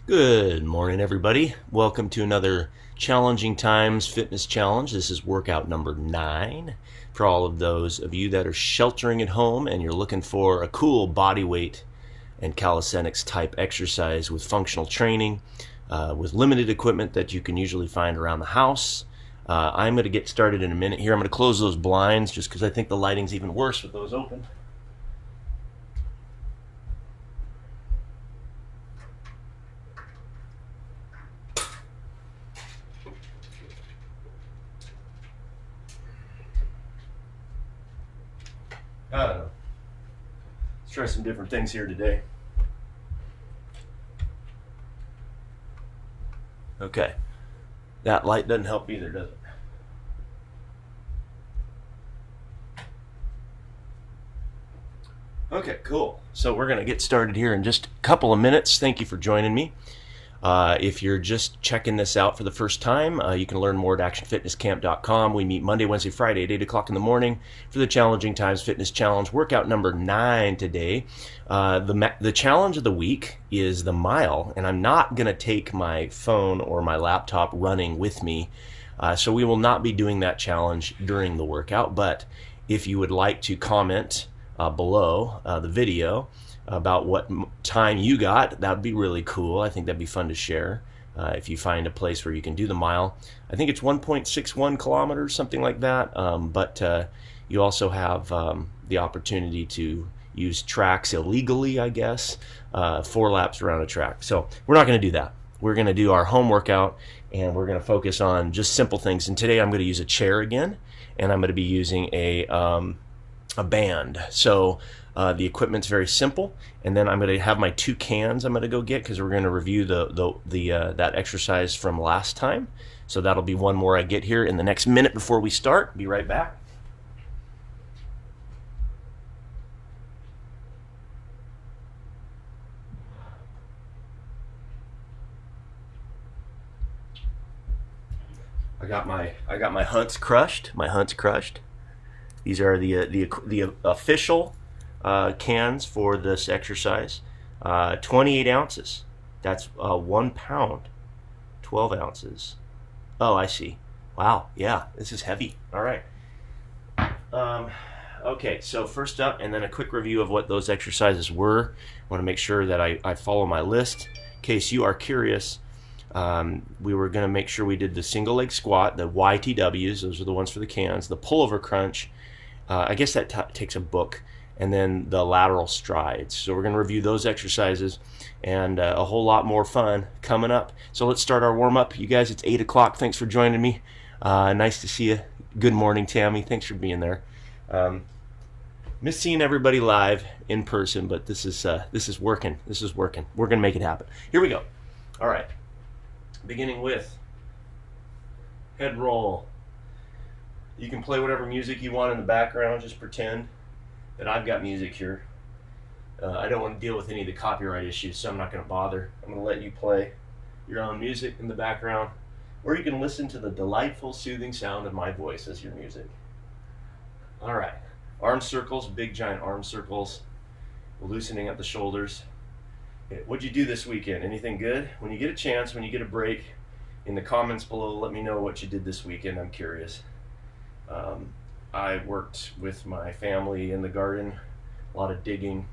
Good morning, everybody. Welcome to another Challenging Times Fitness Challenge. This is workout number 9 for all of those of you that are sheltering at home and you're looking for a cool body weight and calisthenics type exercise with functional training, with limited equipment that you can usually find around the house. I'm going to get started in a minute here. I'm going to close those blinds just because I think the lighting's even worse with those open. I don't know. Let's try some different things here today. Okay. That light doesn't help either, does it? Okay, cool. So we're going to get started here in just a couple of minutes. Thank you for joining me. If you're just checking this out for the first time, you can learn more at actionfitnesscamp.com. We meet Monday, Wednesday, Friday at 8 o'clock in the morning for the Challenging Times Fitness Challenge. Workout number 9 today. The challenge of the week is the mile, and I'm not going to take my phone or my laptop running with me. So we will not be doing that challenge during the workout, but if you would like to comment below the video about what time you got, that would be really cool. I think that'd be fun to share if you find a place where you can do the mile. I think it's 1.61 kilometers, something like that, but you also have the opportunity to use tracks illegally, I guess, 4 laps around a track. So we're not going to do that. We're going to do our home workout, and we're going to focus on just simple things. And today I'm going to use a chair again, and I'm going to be using a band. So the equipment's very simple, and then I'm going to have my 2 cans I'm going to go get because we're going to review that exercise from last time. So that'll be one more I get here in the next minute before we start. Be right back. I got my Hunts crushed. My Hunts crushed. These are the official cans for this exercise. 28 ounces. That's 1 pound. 12 ounces. Oh, I see. Wow. Yeah, this is heavy. All right. Okay, so first up, and then a quick review of what those exercises were. I want to make sure that I follow my list. In case you are curious, we were going to make sure we did the single leg squat, the YTWs, those are the ones for the cans, the pullover crunch. I guess that takes a book, and then the lateral strides. So we're going to review those exercises and a whole lot more fun coming up. So let's start our warm-up. You guys, it's 8 o'clock. Thanks for joining me. Nice to see you. Good morning, Tammy. Thanks for being there. Miss seeing everybody live in person, but this is working. This is working. We're going to make it happen. Here we go. All right. Beginning with head roll. You can play whatever music you want in the background. Just pretend that I've got music here. I don't want to deal with any of the copyright issues, so I'm not going to bother. I'm going to let you play your own music in the background, or you can listen to the delightful, soothing sound of my voice as your music. All right. Arm circles, big giant arm circles, loosening up the shoulders. What'd you do this weekend? Anything good? When you get a chance, when you get a break, in the comments below, let me know what you did this weekend. I'm curious. I worked with my family in the garden, a lot of digging.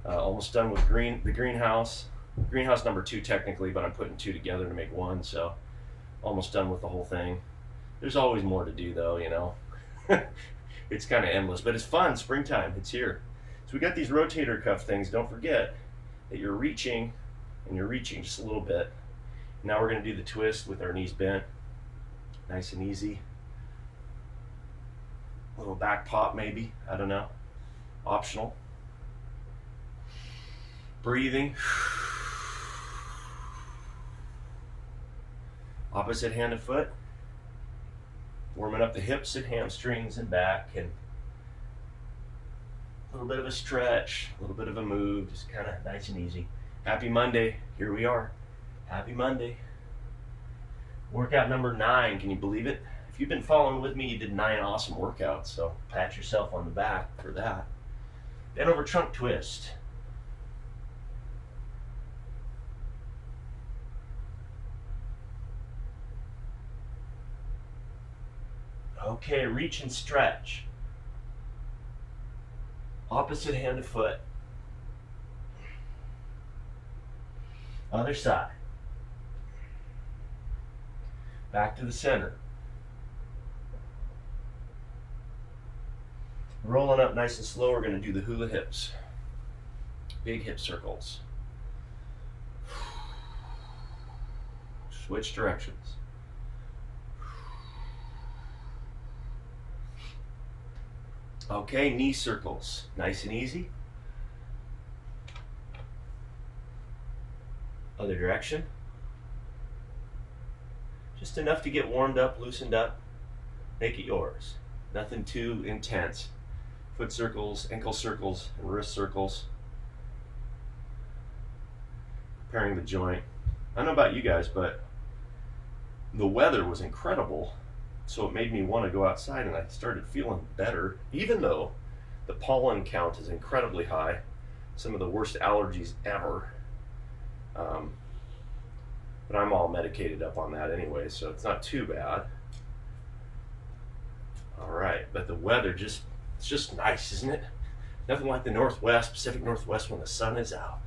Almost done with the greenhouse. Greenhouse number 2 technically, but I'm putting 2 together to make 1, so almost done with the whole thing. There's always more to do though, you know. It's kind of endless, but it's fun. Springtime, it's here. So we got these rotator cuff things. Don't forget that you're reaching, and you're reaching just a little bit. Now we're going to do the twist with our knees bent. Nice and easy. A little back pop maybe, I don't know. Optional. Breathing. Opposite hand and foot. Warming up the hips and hamstrings and back, and a little bit of a stretch, a little bit of a move, just kind of nice and easy. Happy Monday. Here we are. Happy Monday. Workout number 9. Can you believe it? If you've been following with me, you did 9 awesome workouts, so pat yourself on the back for that. Bend over trunk twist. Okay, reach and stretch. Opposite hand to foot. Other side. Back to the center. Rolling up nice and slow, we're going to do the hula hips. Big hip circles. Switch directions. Okay, knee circles. Nice and easy. Other direction. Just enough to get warmed up, loosened up. Make it yours. Nothing too intense. Foot circles, ankle circles, and wrist circles. Preparing the joint. I don't know about you guys, but the weather was incredible, so it made me want to go outside, and I started feeling better, even though the pollen count is incredibly high. Some of the worst allergies ever. But I'm all medicated up on that anyway, so it's not too bad. All right, but the weather it's just nice, isn't it? Nothing like the Northwest, Pacific Northwest, when the sun is out.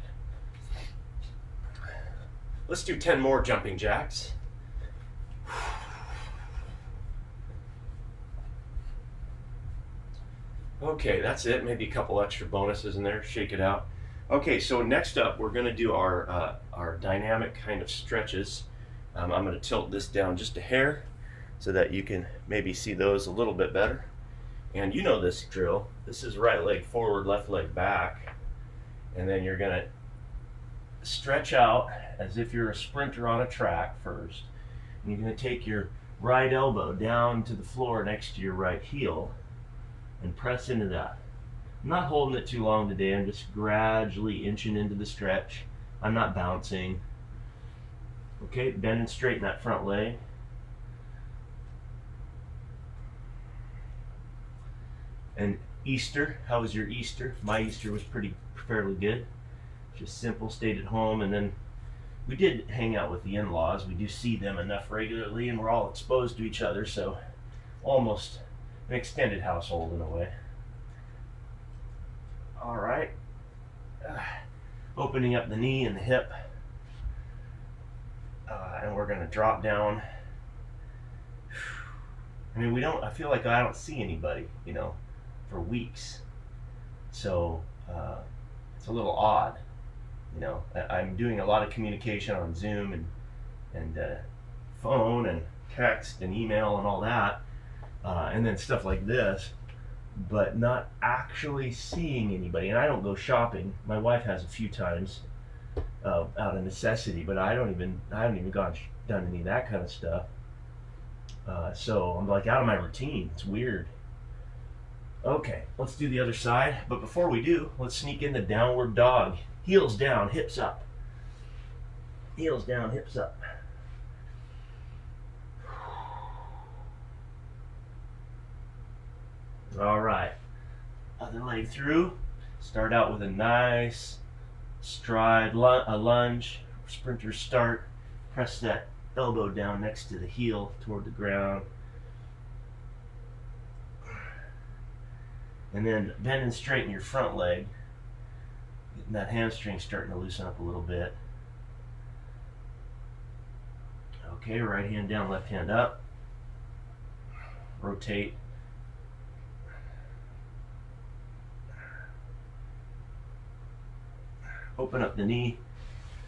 Let's do 10 more jumping jacks. Okay, that's it. Maybe a couple extra bonuses in there. Shake it out. Okay, so next up, we're going to do our dynamic kind of stretches. I'm going to tilt this down just a hair so that you can maybe see those a little bit better. And you know this drill. This is right leg forward, left leg back. And then you're going to stretch out as if you're a sprinter on a track first. And you're going to take your right elbow down to the floor next to your right heel and press into that. I'm not holding it too long today. I'm just gradually inching into the stretch. I'm not bouncing. Okay, bend and straighten that front leg. And Easter, how was your Easter? My Easter was fairly good. Just simple, stayed at home, and then we did hang out with the in-laws. We do see them enough regularly, and we're all exposed to each other, so almost an extended household in a way. All right. Opening up the knee and the hip. And we're going to drop down. I mean, I feel like I don't see anybody, for weeks. So it's a little odd. I'm doing a lot of communication on Zoom and phone and text and email and all that. And then stuff like this, but not actually seeing anybody. And I don't go shopping. My wife has a few times out of necessity, but I haven't even done any of that kind of stuff. So I'm like out of my routine. It's weird. Okay, let's do the other side. But before we do, let's sneak in the downward dog. Heels down, hips up. Heels down, hips up. All right, other leg through. Start out with a nice stride, a lunge, sprinter start. Press that elbow down next to the heel toward the ground. And then bend and straighten your front leg. Getting that hamstring starting to loosen up a little bit. Okay, right hand down, left hand up. Rotate. Open up the knee,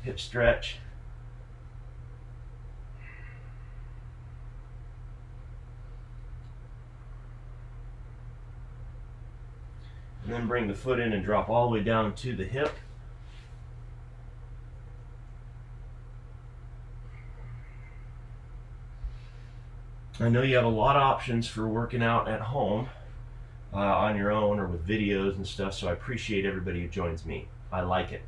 hip stretch. And then bring the foot in and drop all the way down to the hip. I know you have a lot of options for working out at home on your own or with videos and stuff, so I appreciate everybody who joins me. I like it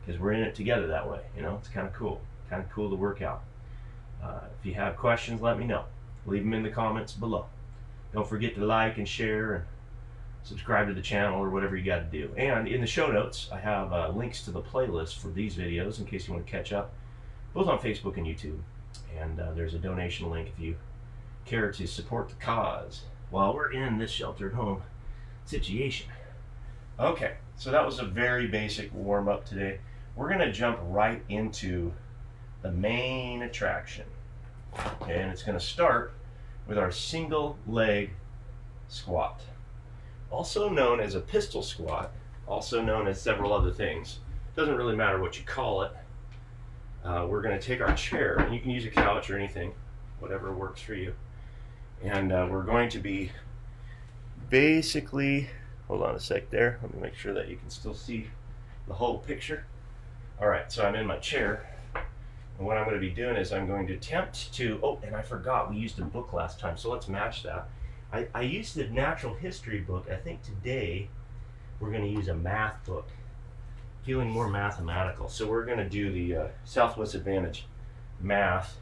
because we're in it together that way. It's kind of cool. Kind of cool to work out. If you have questions, let me know. Leave them in the comments below. Don't forget to like and share and subscribe to the channel or whatever you got to do. And in the show notes, I have links to the playlist for these videos in case you want to catch up, both on Facebook and YouTube. And there's a donation link if you care to support the cause while we're in this sheltered home situation. Okay, so that was a very basic warm up today. We're going to jump right into the main attraction. Okay, and it's going to start with our single leg squat, also known as a pistol squat, also known as several other things. Doesn't really matter what you call it. We're going to take our chair, and you can use a couch or anything, whatever works for you. And we're going to be basically, hold on a sec there, let me make sure that you can still see the whole picture. All right, so I'm in my chair, and what I'm going to be doing is I'm going to attempt to, oh, and I forgot, we used a book last time, so let's match that. I used the natural history book. I think today we're going to use a math book, feeling more mathematical. So we're going to do the Southwest Advantage Math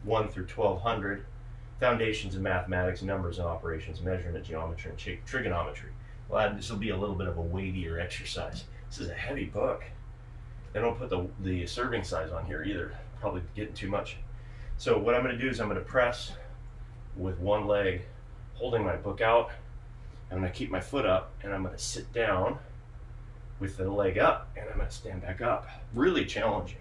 1 through 1200, Foundations of Mathematics, Numbers and Operations, Measurement, Geometry, and Trigonometry. Well, this will be a little bit of a weightier exercise. This is a heavy book. They don't put the serving size on here either. Probably getting too much. So what I'm going to do is I'm going to press with one leg, holding my book out. I'm going to keep my foot up, and I'm going to sit down with the leg up, and I'm going to stand back up. Really challenging,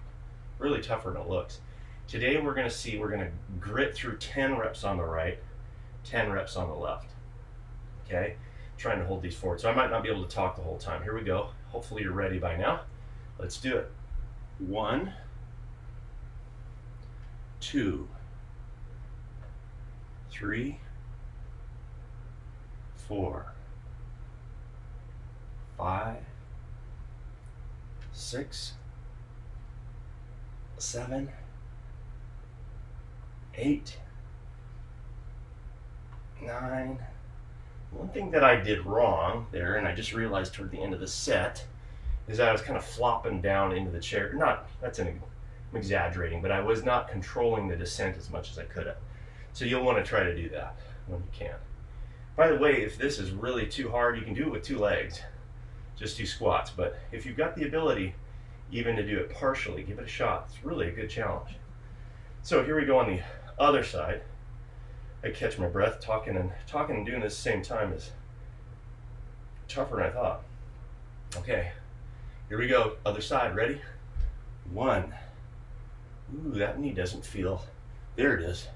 really tougher than it looks. Today we're going to grit through 10 reps on the right, 10 reps on the left. Okay, trying to hold these forward. So I might not be able to talk the whole time. Here we go. Hopefully you're ready by now. Let's do it. 1, 2, 3, 4, 5, 6, 7, 8, 9. One thing that I did wrong there, and I just realized toward the end of the set, is that I was kind of flopping down into the chair. I'm exaggerating, but I was not controlling the descent as much as I could have. So you'll want to try to do that when you can. By the way, if this is really too hard, you can do it with 2 legs. Just do squats. But if you've got the ability even to do it partially, give it a shot. It's really a good challenge. So here we go on the other side. I catch my breath. Talking and doing this at the same time is tougher than I thought. Okay, here we go. Other side. Ready? 1. Ooh, that knee doesn't feel, there it is.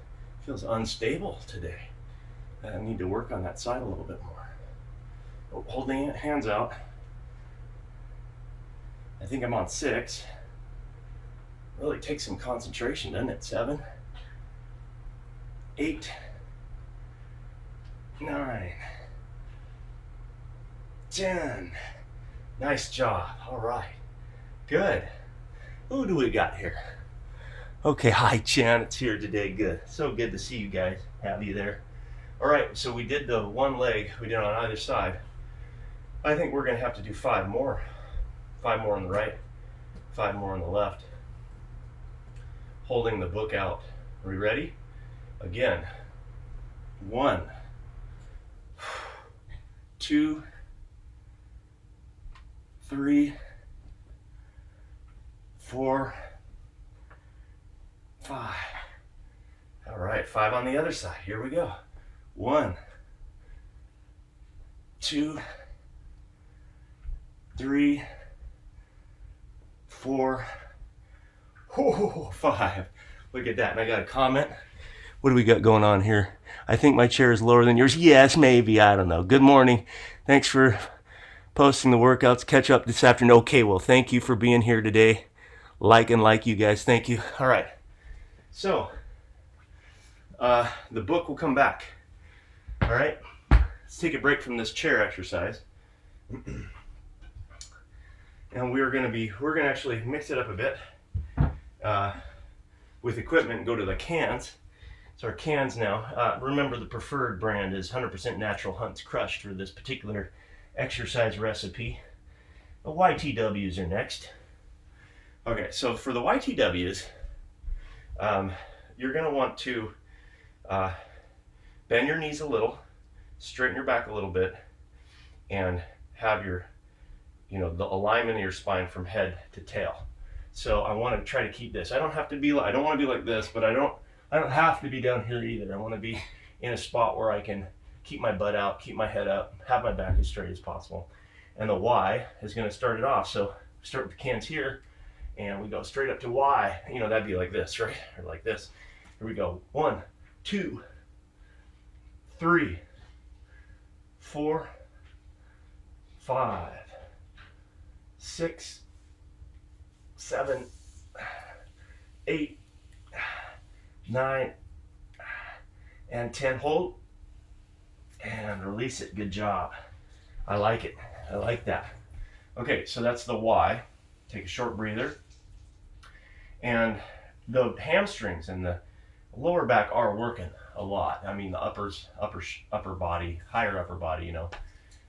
Feels unstable today. I need to work on that side a little bit more. Oh, holding hands out. I think I'm on 6. Really takes some concentration, doesn't it? 7, 8, 9, 10. Nice job. All right. Good. Who do we got here? Okay, hi Jan, it's here today. Good. So good to see you guys. Have you there? All right, so we did the one leg we did on either side. I think we're going to have to do 5 more. 5 more on the right, 5 more on the left. Holding the book out. Are we ready? Again. 1, 2, 3, 4, 5. All right, 5 on the other side. Here we go. 1, 2, 3, 4, 5. Look at that. And I got a comment. What do we got going on here? I think my chair is lower than yours. Yes, maybe. I don't know. Good morning. Thanks for posting the workouts. Catch up this afternoon. Okay, well, thank you for being here today. Like you guys. Thank you. All right. So, the book will come back. All right. Let's take a break from this chair exercise. And we're going to actually mix it up a bit with equipment and go to the cans. So our cans now, remember the preferred brand is 100% Natural Hunts Crushed for this particular exercise recipe. The YTWs are next. Okay, so for the YTWs, you're going to want to bend your knees a little, straighten your back a little bit, and have your, the alignment of your spine from head to tail. So I want to try to keep this. I don't want to be like this, but I don't have to be down here either. I want to be in a spot where I can keep my butt out, keep my head up, have my back as straight as possible. And the Y is going to start it off. So start with the cans here, and we go straight up to Y. You know, that'd be like this, right? Or like this. Here we go. 1, 2, 3, 4, 5, 6, 7, 8, 9, and 10. Hold and release it. Good job. I like it. I like that. Okay, so that's the Y. Take a short breather. And the hamstrings and the lower back are working a lot. I mean, the upper body, higher upper body, you know,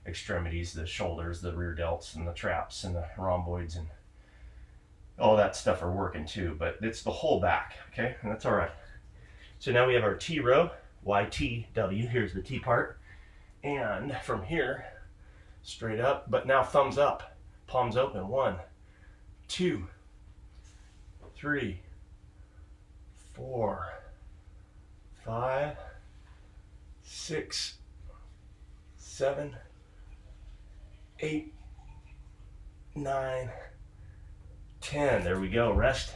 extremities, the shoulders, the rear delts, and the traps, and the rhomboids, and all that stuff are working too. But it's the whole back, okay? And that's all right. So now we have our T row, YTW. Here's the T part. And from here, straight up, but now thumbs up, palms open. 1, 2, 3, 4, 5, 6, 7, 8, 9, 10. There we go. Rest.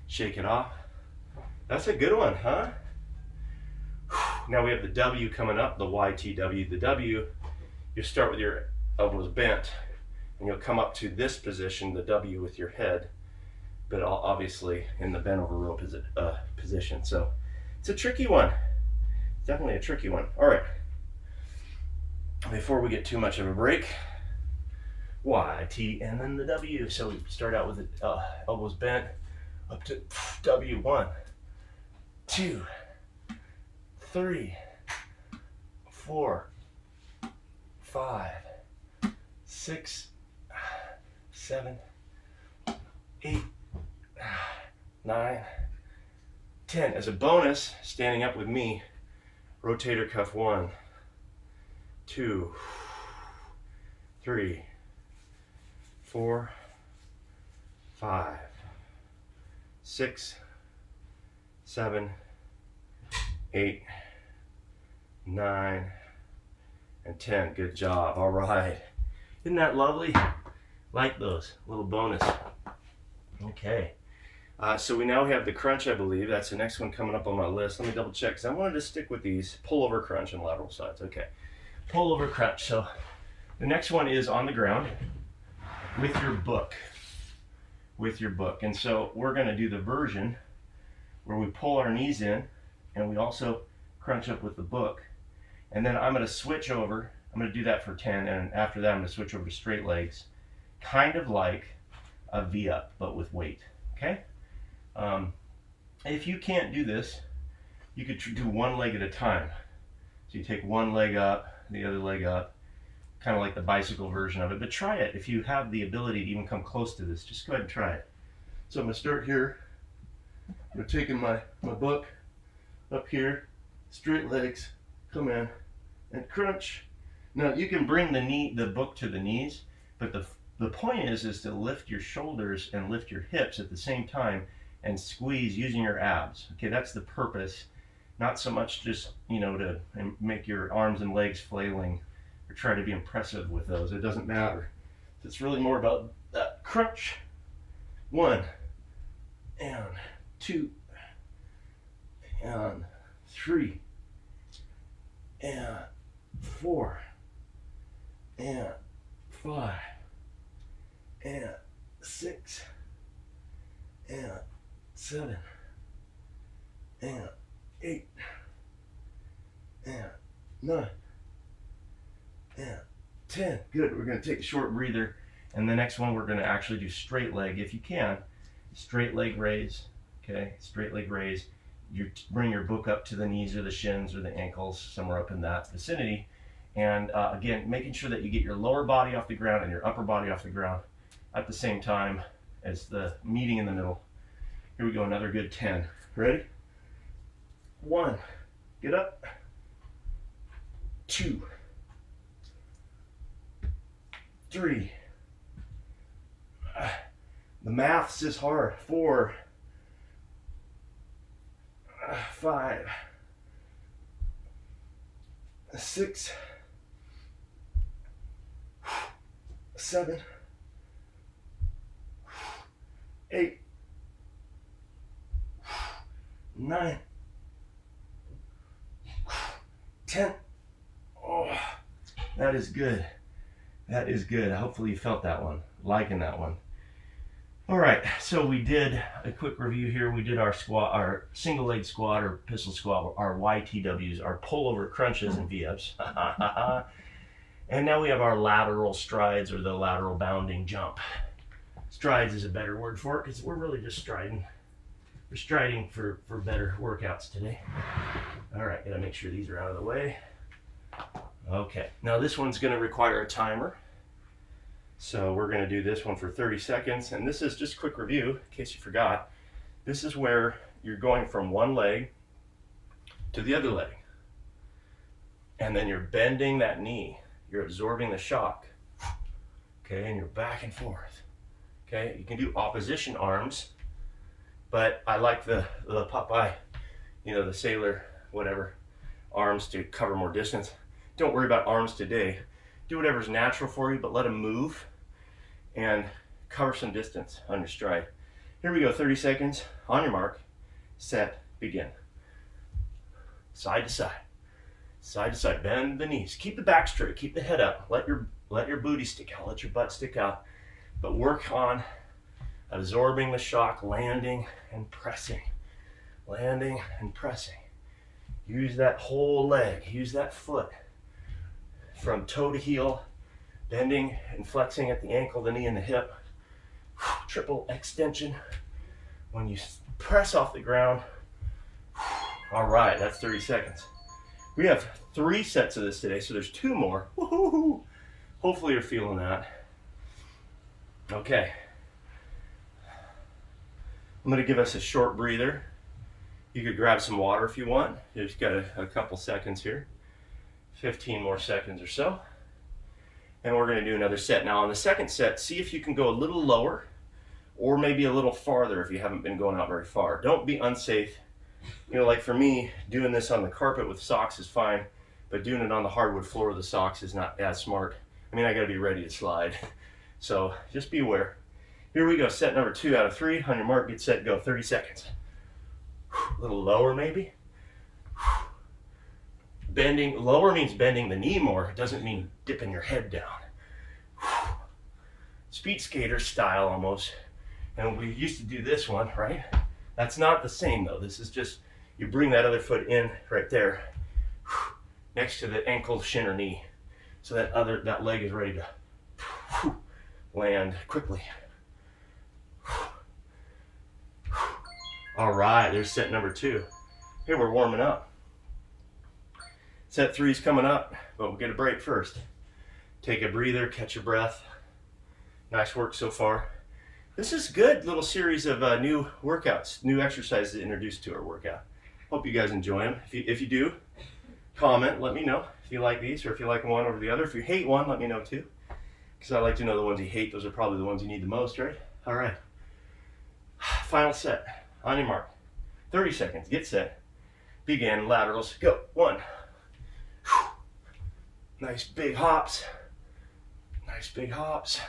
Shake it off. That's a good one, huh? Now we have the W coming up, the YTW. The W, you start with your elbows bent, and you'll come up to this position, the W, with your head, but obviously in the bent over row position. So it's a tricky one. Definitely a tricky one. All right. Before we get too much of a break, Y, T, and then the W. So we start out with the elbows bent up to W. 1, 2, 3, 4, 5, 6, 7, 8, 9, 10. As a bonus, standing up with me, rotator cuff 1, 2, 3, 4, 5, 6, 7, 8, 9, and 10. Good job. All right. Isn't that lovely? Like those. Little bonus. Okay. So we now have the crunch, I believe. That's the next one coming up on my list. Let me double check because I wanted to stick with these pull over crunch and lateral sides. Okay. Pull over crunch. So the next one is on the ground with your book. With your book. And so we're going to do the version where we pull our knees in and we also crunch up with the book. And then I'm going to switch over. I'm going to do that for 10, and after that I'm going to switch over to straight legs, kind of like a V-up, but with weight, okay? If you can't do this, you could do one leg at a time. So you take one leg up, the other leg up, kind of like the bicycle version of it, but try it. If you have the ability to even come close to this, just go ahead and try it. So I'm going to start here. I'm taking my book up here, straight legs, come in, and crunch. Now you can bring the book to the knees, but the point is to lift your shoulders and lift your hips at the same time and squeeze using your abs. Okay, that's the purpose. Not so much just, you know, to make your arms and legs flailing or try to be impressive with those. It doesn't matter. It's really more about that crunch. 1 and 2 and 3 and 4 and 5 and 6 and 7 and 8 and 9 and 10. Good. We're going to take a short breather, and the next one we're going to actually do straight leg if you can. Straight leg raise. Okay, straight leg raise. You bring your book up to the knees or the shins or the ankles, somewhere up in that vicinity. And again, making sure that you get your lower body off the ground and your upper body off the ground at the same time as the meeting in the middle. Here we go, another good 10. Ready? 1, get up. 2, 3. The maths is hard. 4, 5, 6, 7, 8, 9, 10. Oh, that is good. That is good. Hopefully you felt that one, liking that one. All right, so we did a quick review here. We did our squat, our single leg squat or pistol squat, our YTWs, our pullover crunches and V-ups. And now we have our lateral strides, or the lateral bounding jump. Strides is a better word for it because we're really just striding. We're striding for better workouts today. All right, gotta make sure these are out of the way. Okay, now this one's gonna require a timer. So we're gonna do this one for 30 seconds. And this is just a quick review, in case you forgot. This is where you're going from one leg to the other leg. And then you're bending that knee. You're absorbing the shock. Okay, and you're back and forth. Okay, you can do opposition arms, but I like the Popeye, you know, the sailor, whatever, arms to cover more distance. Don't worry about arms today. Do whatever's natural for you, but let them move and cover some distance on your stride. Here we go, 30 seconds. On your mark, set, begin. Side to side, side to side. Bend the knees. Keep the back straight. Keep the head up. Let your booty stick out. Let your butt stick out. But work on absorbing the shock, landing and pressing. Landing and pressing. Use that whole leg. Use that foot from toe to heel, bending and flexing at the ankle, the knee, and the hip. Triple extension when you press off the ground. All right, that's 30 seconds. We have 3 sets of this today, so there's 2 more. Woo-hoo-hoo. Hopefully you're feeling that. Okay. I'm gonna give us a short breather. You could grab some water if you want. You just got a couple seconds here. 15 more seconds or so. And we're gonna do another set. Now on the second set, see if you can go a little lower or maybe a little farther if you haven't been going out very far. Don't be unsafe. You know, like for me, doing this on the carpet with socks is fine, but doing it on the hardwood floor with the socks is not as smart. I mean, I gotta be ready to slide. So just be aware. Here we go, set number 2 out of 3. On your mark, get set, go. 30 seconds. A little lower maybe. Bending, lower means bending the knee more. It doesn't mean dipping your head down. Speed skater style almost. And we used to do this one, right? That's not the same though. This is just, you bring that other foot in right there, next to the ankle, shin, or knee. So that leg is ready to land quickly. All right, there's set number 2. Here we're warming up. Set 3 is coming up, but we'll get a break first. Take a breather, catch your breath. Nice work so far. This is a good little series of new workouts, new exercises introduced to our workout. Hope you guys enjoy them. If you do, comment, let me know if you like these or if you like one over the other. If you hate one, let me know too. Because I like to know the ones you hate. Those are probably the ones you need the most, right? All right. Final set. On your mark. 30 seconds. Get set. Begin. Laterals. Go. 1. Nice big hops. Nice big hops.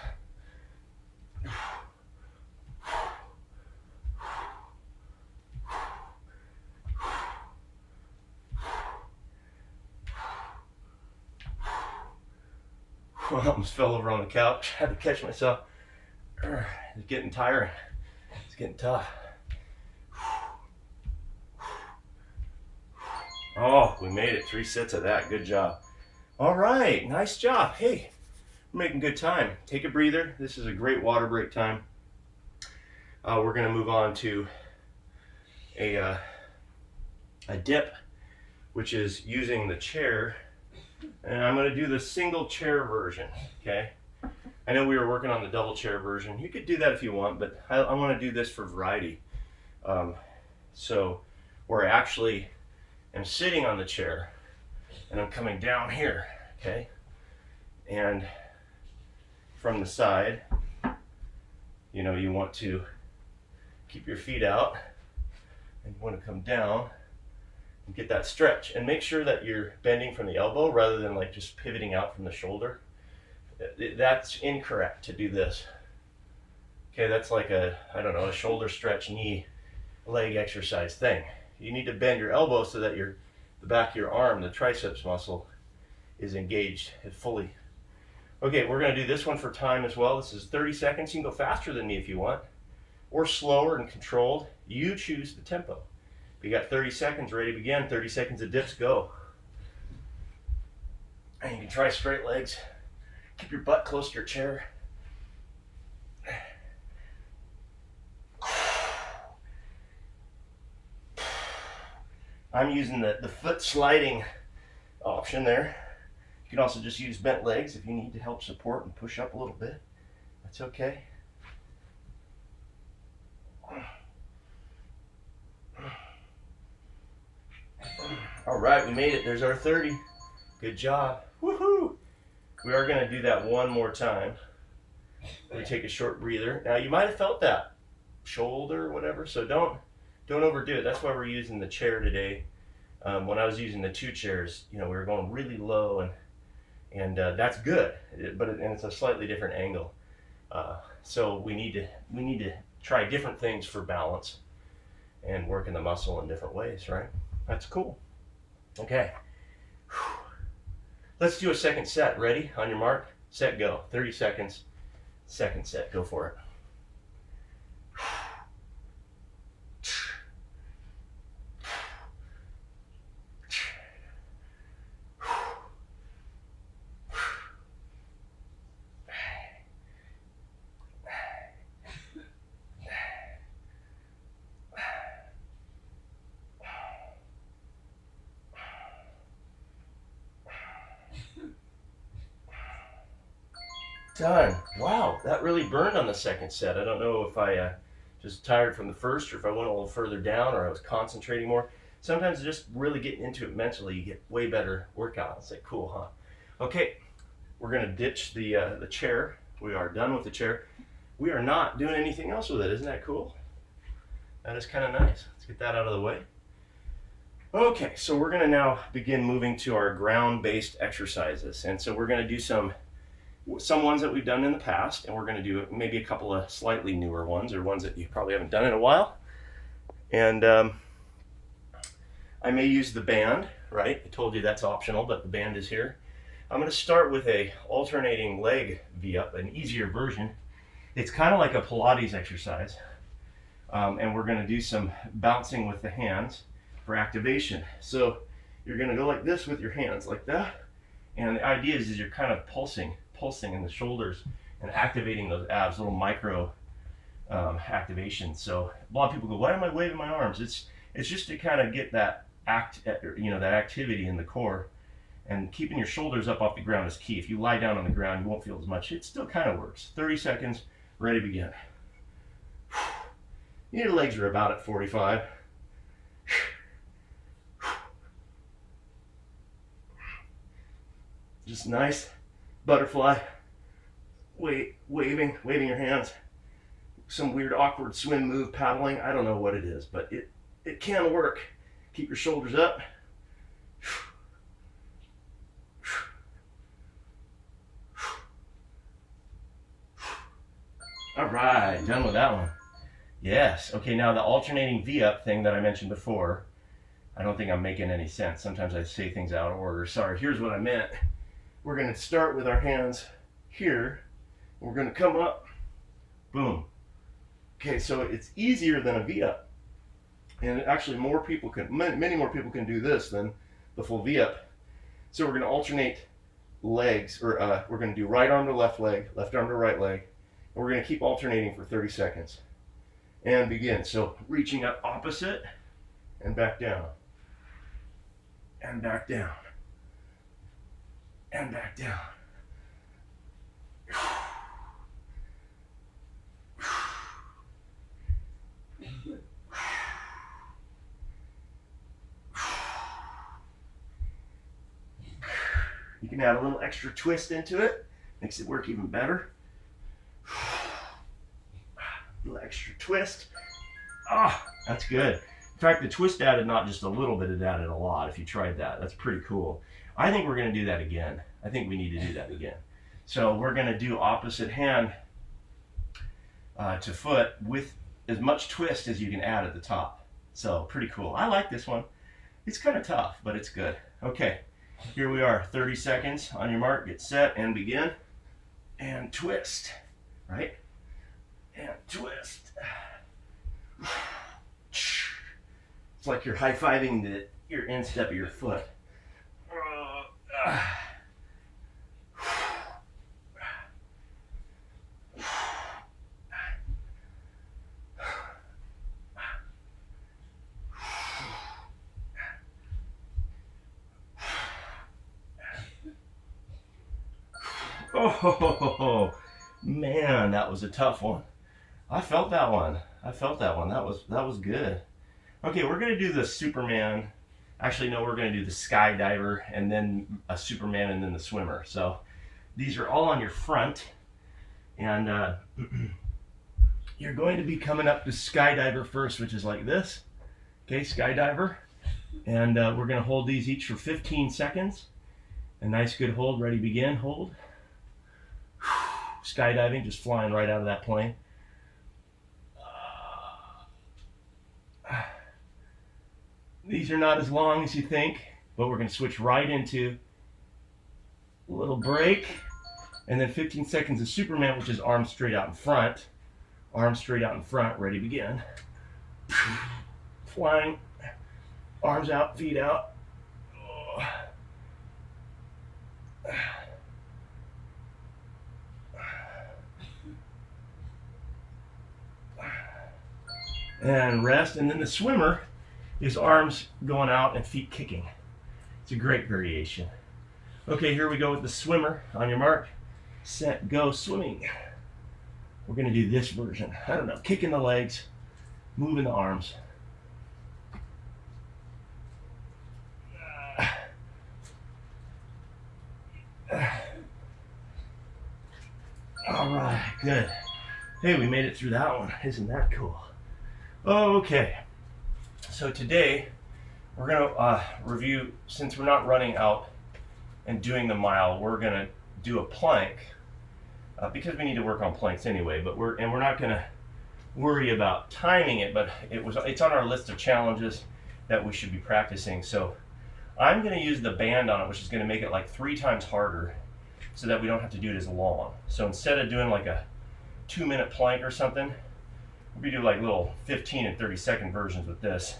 I almost fell over on the couch. Had to catch myself. It's getting tiring. It's getting tough. Oh, we made it. 3 sets of that. Good job. All right, nice job. Hey, we're making good time. Take a breather. This is a great water break time. We're going to move on to a dip, which is using the chair. And I'm going to do the single chair version, okay? I know we were working on the double chair version. You could do that if you want, but I want to do this for variety. So where I actually am sitting on the chair and I'm coming down here, okay? And from the side, you know, you want to keep your feet out and you want to come down Get that stretch, and make sure that you're bending from the elbow rather than like just pivoting out from the shoulder. That's incorrect to do this. Okay, that's like a, I don't know, a shoulder stretch knee leg exercise thing. You need to bend your elbow so that the back of your arm, the triceps muscle, is engaged fully. Okay, we're going to do this one for time as well. This is 30 seconds. You can go faster than me if you want, or slower and controlled. You choose the tempo. You got 30 seconds, ready to begin. 30 seconds of dips, go. And you can try straight legs. Keep your butt close to your chair. I'm using the foot sliding option there. You can also just use bent legs if you need to help support and push up a little bit. That's okay. All right, we made it. There's our 30. Good job. Woohoo! We are going to do that one more time. We take a short breather. Now you might have felt that shoulder or whatever, so don't overdo it. That's why we're using the chair today. When I was using the 2 chairs, we were going really low, and that's good, but it's a slightly different angle. So we need to try different things for balance and working the muscle in different ways, right? That's cool. Okay. Let's do a second set. Ready? On your mark, set, go. 30 seconds. Second set. Go for it. Done. Wow, that really burned on the second set. I don't know if I just tired from the first, or if I went a little further down, or I was concentrating more. Sometimes just really getting into it mentally, you get way better workout. It's like, cool, huh? Okay, we're gonna ditch the chair. We are done with the chair. We are not doing anything else with it. Isn't that cool? That is kind of nice. Let's get that out of the way. Okay, so we're gonna now begin moving to our ground-based exercises. And so we're gonna do some ones that we've done in the past, and we're going to do maybe a couple of slightly newer ones, or ones that you probably haven't done in a while. And I may use the band, right? I told you that's optional, but the band is here. I'm going to start with a alternating leg V-up, an easier version. It's kind of like a Pilates exercise, and we're going to do some bouncing with the hands for activation. So you're going to go like this with your hands, like that, and the idea is you're kind of pulsing in the shoulders and activating those abs, little micro activations. So a lot of people go, why am I waving my arms? It's just to kind of get that that activity in the core, and keeping your shoulders up off the ground is key. If you lie down on the ground, you won't feel as much. It still kind of works. 30 seconds, ready to begin. Your legs are about at 45. Just nice butterfly, waving your hands. Some weird awkward swim move, paddling. I don't know what it is, but it can work. Keep your shoulders up. All right, done with that one. Yes. Okay, now the alternating V-up thing that I mentioned before, I don't think I'm making any sense. Sometimes I say things out of order. Sorry, here's what I meant. We're going to start with our hands here. We're going to come up, boom. Okay, so it's easier than a V-up. And actually many more people can do this than the full V-up. So we're going to alternate legs, or we're going to do right arm to left leg, left arm to right leg. And we're going to keep alternating for 30 seconds. And begin. So reaching up opposite and back down. And back down. And back down. You can add a little extra twist into it, makes it work even better. A little extra twist. Ah, that's good. fact, the twist added not just a little bit, it added a lot. If you tried that, that's pretty cool. I think we're going to do that again. I think we need to do that again. So we're going to do opposite hand to foot with as much twist as you can add at the top. So pretty cool. I like this one. It's kind of tough, but it's good. Okay, here we are. 30 seconds. On your mark, get set, and begin. And twist, right? And twist. It's like you're high-fiving your instep of your foot. Oh man, that was a tough one. I felt that one. That was good. Okay, we're gonna do the Superman. Actually, no, we're gonna do the skydiver and then a Superman and then the swimmer. So these are all on your front, and you're going to be coming up to skydiver first, which is like this. Okay, skydiver, and we're gonna hold these each for 15 seconds. A nice good hold. Ready, begin. Hold. Skydiving, just flying right out of that plane. These are not as long as you think, but we're going to switch right into a little break, and then 15 seconds of Superman, which is arms straight out in front. Arms straight out in front, ready, begin. Flying, arms out, feet out. And rest, and then the swimmer is arms going out and feet kicking. It's a great variation. Okay, here we go with the swimmer. On your mark, set, go, swimming. We're gonna do this version. I don't know, kicking the legs, moving the arms. All right, good. Hey, we made it through that one. Isn't that cool? Okay, so today we're going to review, since we're not running out and doing the mile, we're going to do a plank because we need to work on planks anyway, but we're not going to worry about timing it, but it's on our list of challenges that we should be practicing. So I'm going to use the band on it, which is going to make it like 3 times harder so that we don't have to do it as long. So instead of doing like a 2-minute plank or something, we do like little 15 and 30-second versions with this,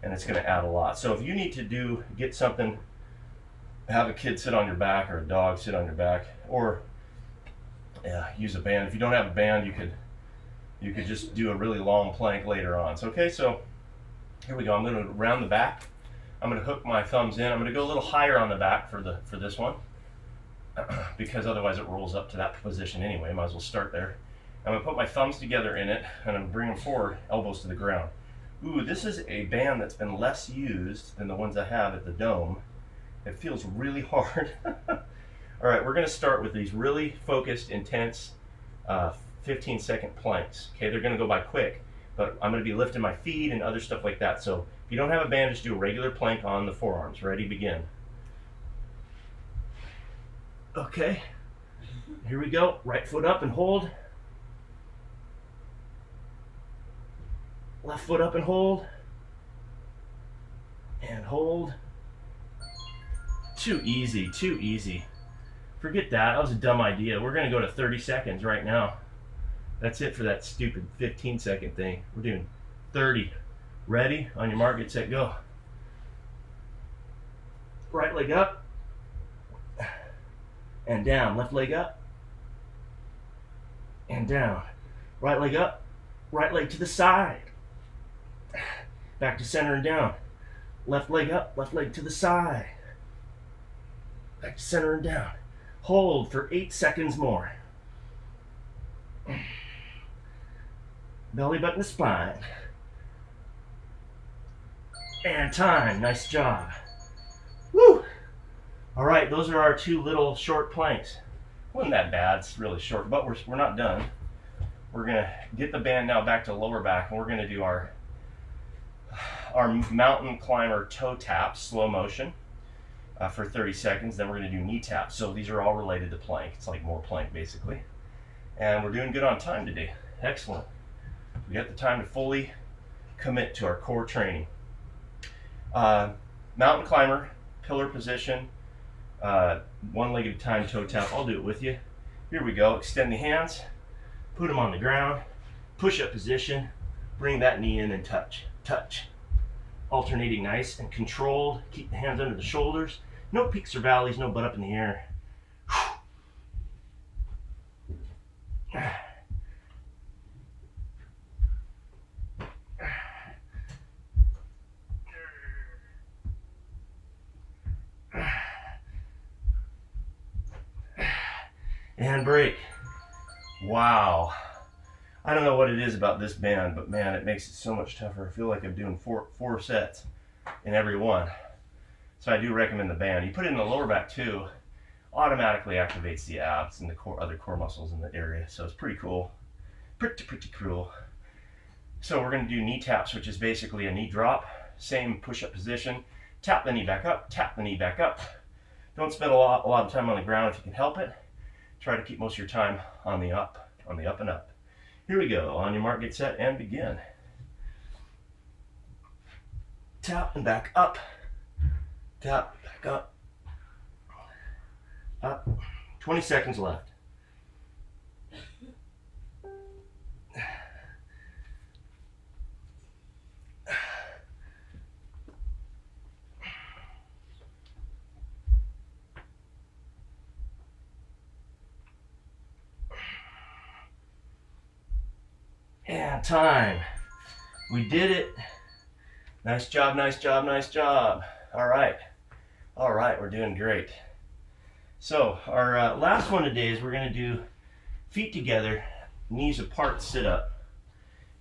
and it's going to add a lot. So if you need to get something, have a kid sit on your back or a dog sit on your back, or use a band. If you don't have a band, you could just do a really long plank later on. So okay, so here we go. I'm going to round the back. I'm going to hook my thumbs in. I'm going to go a little higher on the back for this one because otherwise it rolls up to that position anyway. Might as well start there. I'm going to put my thumbs together in it, and I'm going to bring them forward, elbows to the ground. Ooh, this is a band that's been less used than the ones I have at the Dome. It feels really hard. All right, we're going to start with these really focused, intense 15-second planks. Okay, they're going to go by quick, but I'm going to be lifting my feet and other stuff like that. So if you don't have a band, just do a regular plank on the forearms. Ready, begin. Okay, here we go. Right foot up and hold. Left foot up and hold. And hold. Too easy, too easy. Forget that. That was a dumb idea. We're going to go to 30 seconds right now. That's it for that stupid 15-second thing. We're doing 30. Ready? On your mark, get set, go. Right leg up. And down. Left leg up. And down. Right leg up. Right leg to the side. Back to center and down. Left leg up, left leg to the side. Back to center and down. Hold for 8 seconds more. Belly button to spine. And time. Nice job. Woo! All right, those are our 2 little short planks. Wasn't that bad. It's really short, but we're not done. We're going to get the band now back to lower back, and we're going to do our our mountain climber toe taps, slow motion, for 30 seconds. Then we're going to do knee taps. So these are all related to plank. It's like more plank basically. And we're doing good on time today. Excellent. We got the time to fully commit to our core training. Mountain climber, pillar position, one leg at a time, toe tap. I'll do it with you. Here we go. Extend the hands, put them on the ground, push up position, bring that knee in and touch, touch. Alternating nice and controlled. Keep the hands under the shoulders. No peaks or valleys, no butt up in the air. And break. Wow. I don't know what it is about this band, but man, it makes it so much tougher. I feel like I'm doing four sets in every one. So I do recommend the band. You put it in the lower back too, automatically activates the abs and the other core muscles in the area. So it's pretty cool. Pretty cool. So we're going to do knee taps, which is basically a knee drop. Same push-up position. Tap the knee back up, tap the knee back up. Don't spend a lot of time on the ground if you can help it. Try to keep most of your time on the up and up. Here we go. On your mark, get set, and begin. Tap and back up. Tap, back up. Up. 20 seconds left. And time. We did it. Nice job, nice job, nice job. All right, we're doing great. So our last one today is we're going to do feet together, knees apart sit up,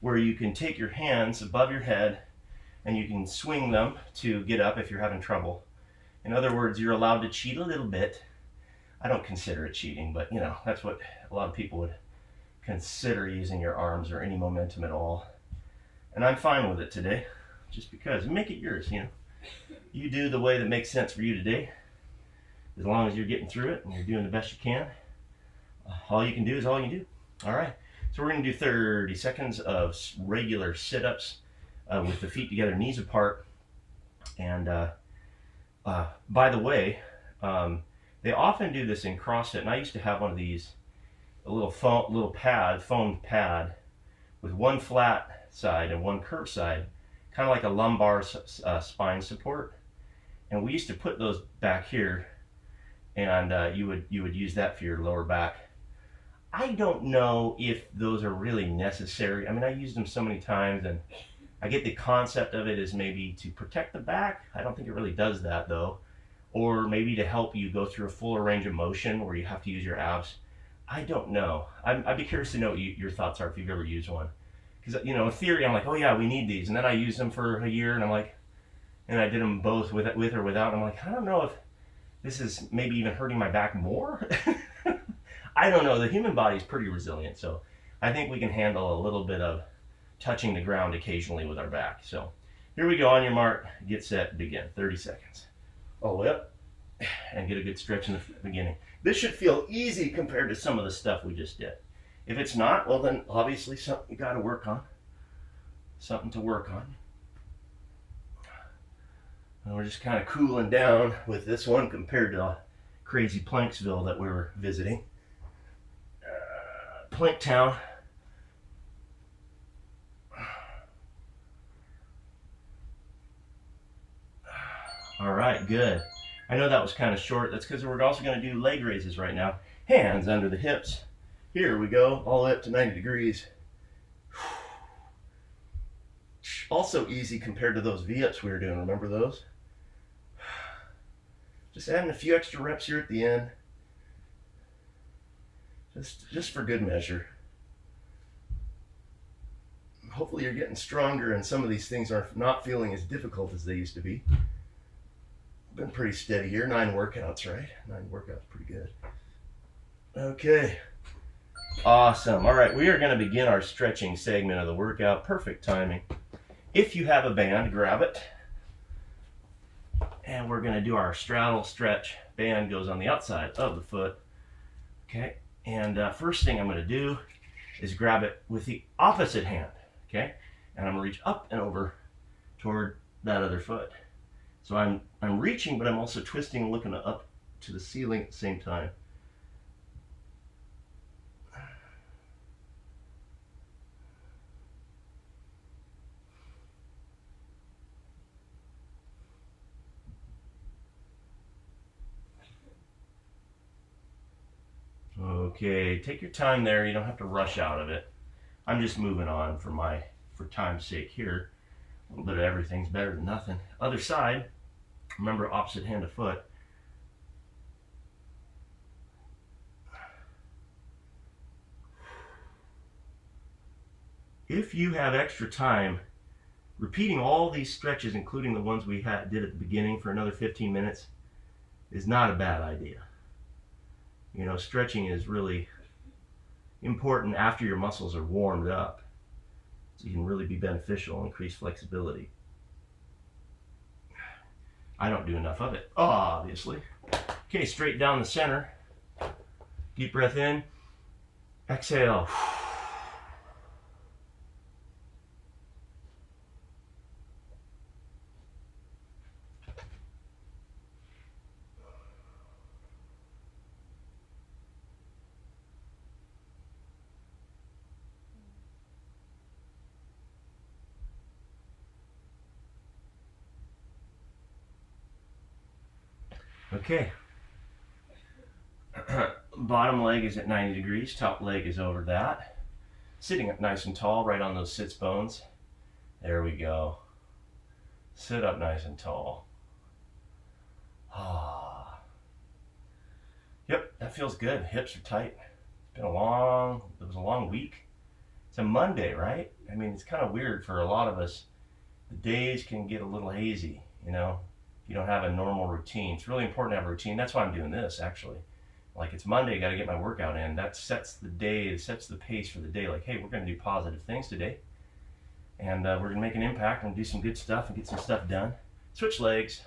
where you can take your hands above your head and you can swing them to get up if you're having trouble. In other words, you're allowed to cheat a little bit. I don't consider it cheating, but you know, that's what a lot of people would consider, using your arms or any momentum at all. And I'm fine with it today, just because. Make it yours, you know. You do the way that makes sense for you today. As long as you're getting through it and you're doing the best you can, all you can do is all you do. All right. So we're going to do 30 seconds of regular sit-ups with the feet together, knees apart. And by the way, they often do this in CrossFit, and I used to have one of these, a little foamed pad with one flat side and one curved side, kind of like a lumbar spine support. And we used to put those back here, and you would use that for your lower back. I don't know if those are really necessary. I mean, I used them so many times, and I get the concept of it as maybe to protect the back. I don't think it really does that though. Or maybe to help you go through a fuller range of motion where you have to use your abs. I don't know. I'd be curious to know what your thoughts are if you've ever used one. Because, you know, in theory, I'm like, oh yeah, we need these. And then I used them for a year, and I'm like, and I did them both with or without. And I'm like, I don't know if this is maybe even hurting my back more. I don't know. The human body is pretty resilient. So I think we can handle a little bit of touching the ground occasionally with our back. So here we go. On your mark, get set, begin. 30 seconds. All the way up. And get a good stretch in the beginning. This should feel easy compared to some of the stuff we just did. If it's not, well then obviously something you got to work on. Something to work on. And we're just kind of cooling down with this one compared to crazy Planksville that we were visiting. Planktown. All right, good. I know that was kind of short. That's because we're also going to do leg raises right now. Hands under the hips. Here we go, all the way up to 90 degrees. Also easy compared to those V-ups we were doing. Remember those? Just adding a few extra reps here at the end. Just for good measure. Hopefully you're getting stronger and some of these things are not feeling as difficult as they used to be. Been pretty steady here. 9 workouts, right? 9 workouts, pretty good. Okay. Awesome. All right, we are going to begin our stretching segment of the workout. Perfect timing. If you have a band, grab it. And we're going to do our straddle stretch. Band goes on the outside of the foot. Okay, and first thing I'm going to do is grab it with the opposite hand. Okay, and I'm going to reach up and over toward that other foot. So I'm reaching, but I'm also twisting and looking up to the ceiling at the same time. Okay, take your time there. You don't have to rush out of it. I'm just moving on for time's sake here. A little bit of everything's better than nothing. Other side, remember opposite hand of foot. If you have extra time, repeating all these stretches, including the ones we did at the beginning for another 15 minutes, is not a bad idea. You know, stretching is really important after your muscles are warmed up. So you can really be beneficial, increase flexibility. I don't do enough of it, obviously. Okay, straight down the center. Deep breath in. Exhale. Okay. Bottom leg is at 90 degrees, top leg is over that. Sitting up nice and tall, right on those sits bones. There we go. Sit up nice and tall. Ah. Yep, that feels good. Hips are tight. It was a long week. It's a Monday, right? I mean, it's kind of weird for a lot of us. The days can get a little hazy, you know, if you don't have a normal routine. It's really important to have a routine. That's why I'm doing this, actually. Like, it's Monday, got to get my workout in. That sets the day, it sets the pace for the day. Like, hey, we're going to do positive things today. And we're going to make an impact and do some good stuff and get some stuff done. Switch legs.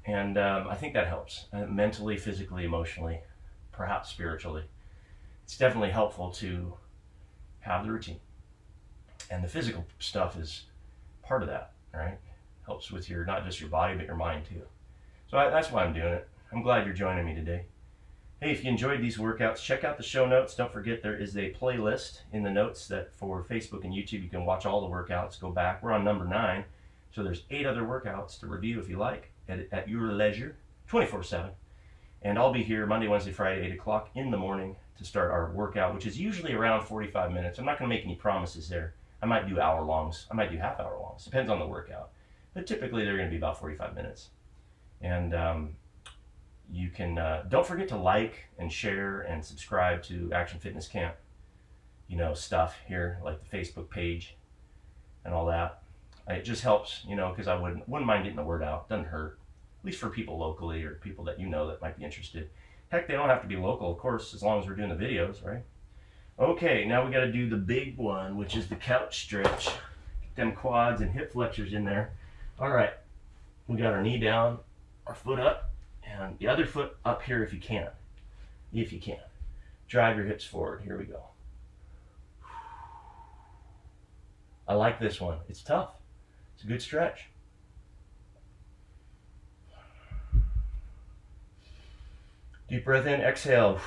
And I think that helps. Mentally, physically, emotionally, perhaps spiritually. It's definitely helpful to have the routine. And the physical stuff is part of that, right? Helps with your, not just your body, but your mind too. So that's why I'm doing it. I'm glad you're joining me today. Hey, if you enjoyed these workouts, check out the show notes. Don't forget there is a playlist in the notes that for Facebook and YouTube, you can watch all the workouts, go back. We're on number 9. So there's 8 other workouts to review if you like at your leisure, 24/7. And I'll be here Monday, Wednesday, Friday, 8 o'clock in the morning to start our workout, which is usually around 45 minutes. I'm not going to make any promises there. I might do hour longs. I might do half hour longs. Depends on the workout. But typically they're going to be about 45 minutes. And you can, don't forget to like and share and subscribe to Action Fitness Camp, you know, stuff here, like the Facebook page and all that. It just helps, you know, because I wouldn't mind getting the word out. Doesn't hurt, at least for people locally or people that you know that might be interested. Heck, they don't have to be local, of course, as long as we're doing the videos, right? Okay, now we got to do the big one, which is the couch stretch. Get them quads and hip flexors in there. All right, we got our knee down, our foot up, and the other foot up here if you can. If you can. Drive your hips forward. Here we go. I like this one. It's tough. It's a good stretch. Deep breath in, exhale.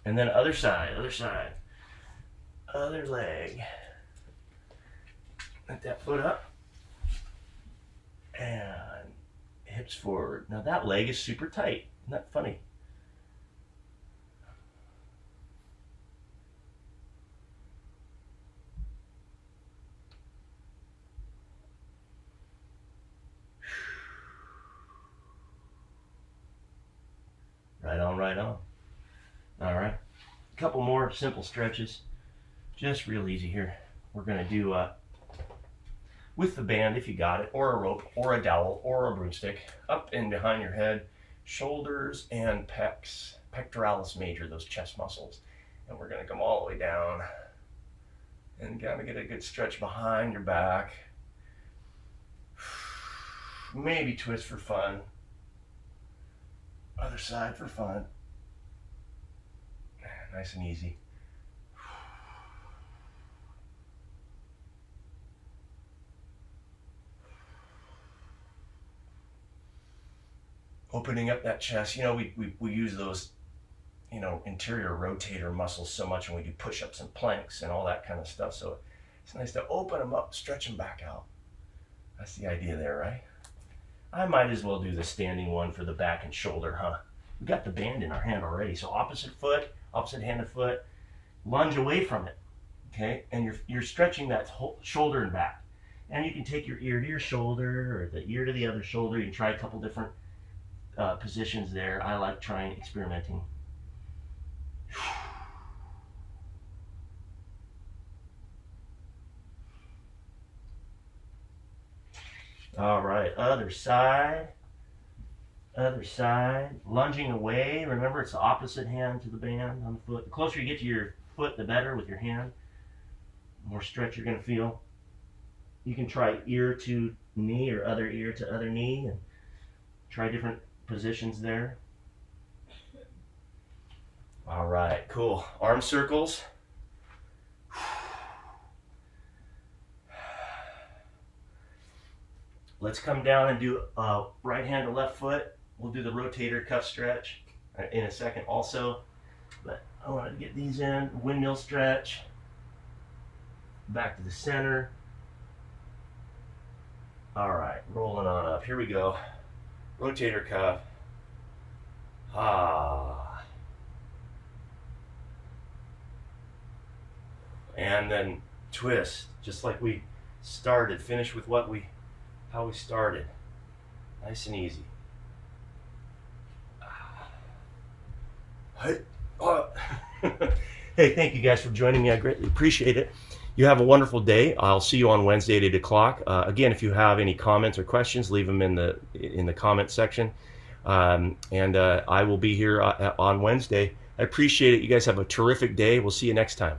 And then other side, other leg. Let that foot up. And hips forward. Now that leg is super tight. Isn't that funny? Right on, right on. All right. A couple more simple stretches. Just real easy here. We're going to do with the band if you got it, or a rope, or a dowel, or a broomstick, up and behind your head, shoulders and pecs, pectoralis major, those chest muscles. And we're gonna come all the way down and kind of get a good stretch behind your back. Maybe twist for fun. Other side for fun. Nice and easy. Opening up that chest. You know, we use those, you know, interior rotator muscles so much when we do push-ups and planks and all that kind of stuff. So it's nice to open them up, stretch them back out. That's the idea there, right? I might as well do the standing one for the back and shoulder, huh? We got the band in our hand already. So opposite foot, opposite handed foot, lunge away from it, okay? And you're stretching that whole shoulder and back. And you can take your ear to your shoulder or the ear to the other shoulder. You can try a couple different positions there. I like trying, experimenting. All right, other side, lunging away. Remember, it's the opposite hand to the band on the foot. The closer you get to your foot, the better with your hand. The more stretch you're going to feel. You can try ear to knee or other ear to other knee and try different positions there. All right, cool. Arm circles. Let's come down and do right hand to left foot. We'll do the rotator cuff stretch in a second also. But I want to get these in. Windmill stretch. Back to the center. All right, rolling on up. Here we go. Rotator cuff. And then twist, just like we started. Finish with how we started. Nice and easy. Hey, thank you guys for joining me. I greatly appreciate it. You have a wonderful day. I'll see you on Wednesday at 8 o'clock. Again, if you have any comments or questions, leave them in the comment section. And I will be here on Wednesday. I appreciate it. You guys have a terrific day. We'll see you next time.